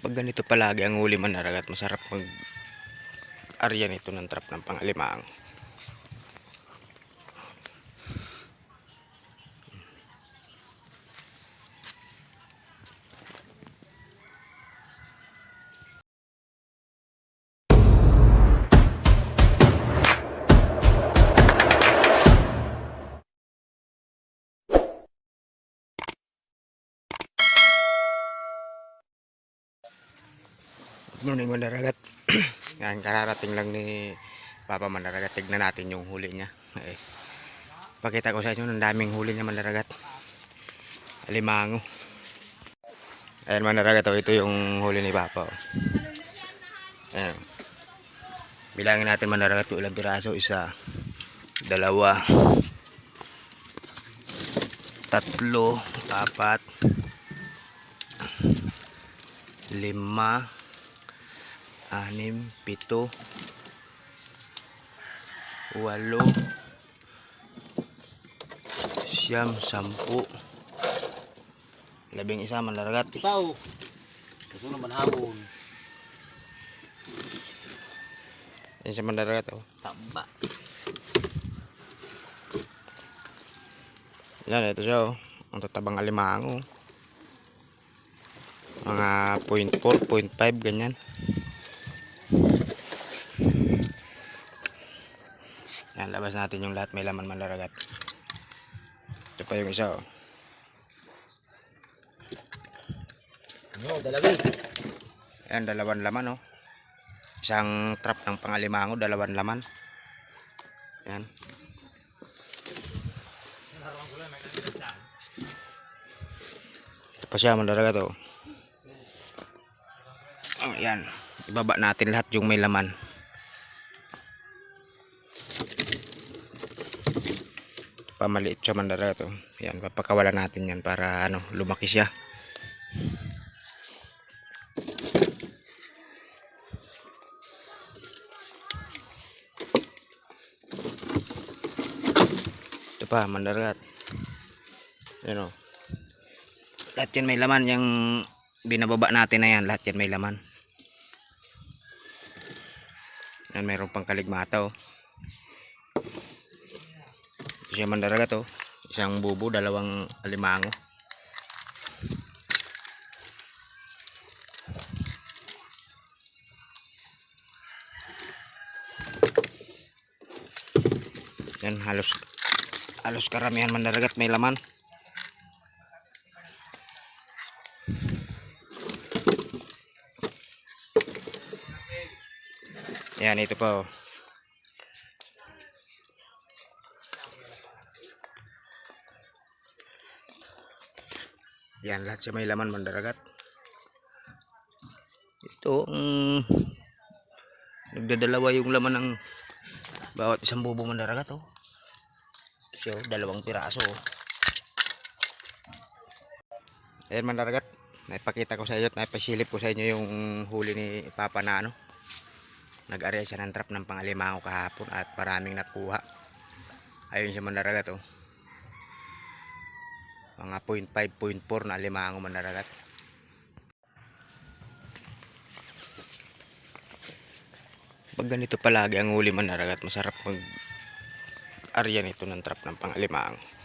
Pag ganito palagi ang huli manaragat, masarap mag arya nito ng trap ng pangalimaang. Good morning manaragat. Yan, kararating lang ni Papa manaragat. Tignan natin yung huli niya. Pakita ko sa inyo, ng daming huli niya manaragat. Alimango. Ayan manaragat, ito yung huli ni Papa. Ayan. Bilangin natin manaragat kung ilang piraso. 1, 2, 3, 4, 5, 6, 7, 8, 9, 10, 11, manaragat. Ikaw, gusto naman hawon. Yan siya manaragat. Tamba. Yan, ito siya. Ang tatabang alimango. Mga 0.4, 0.5 ganyan. Yan, labas natin yung lahat, may laman manaragat. Ito pa yung isa. No, dalawi. Yan, 2 laman. Isang trap ng pangalimango, 2 laman. Yan. Ito pa siya manaragat. Yan, ibaba natin lahat yung may laman. Pamaliit siya manaragat. Yan, papakawalan natin yan para lumaki siya. Ito pa manaragat. Yan o. Lahat yan may laman. Yung binababa natin na yan, lahat yan may laman. Yan, mayroon pang kaligmata. Ito siya manaragat. Isang bubo, 2 alimango. Yan, halos karamihan manaragat may laman. Yan, ito pa. Yan, lahat siya may laman manaragat. Ito, nagdadalawa yung laman ng bawat isang bubo manaragat. So, 2 piraso. Ayan manaragat, naipakita ko sa inyo at naipasilip ko sa inyo yung huli ni Papa na nag-area siya ng trap ng pangalimango kahapon at maraming nakuha. Ayun siya manaragat. Mga 0.5, 0.4 na alimango manaragat. Pag ganito palagi ang huli manaragat, masarap mag arya nito ng trap ng pangalimango.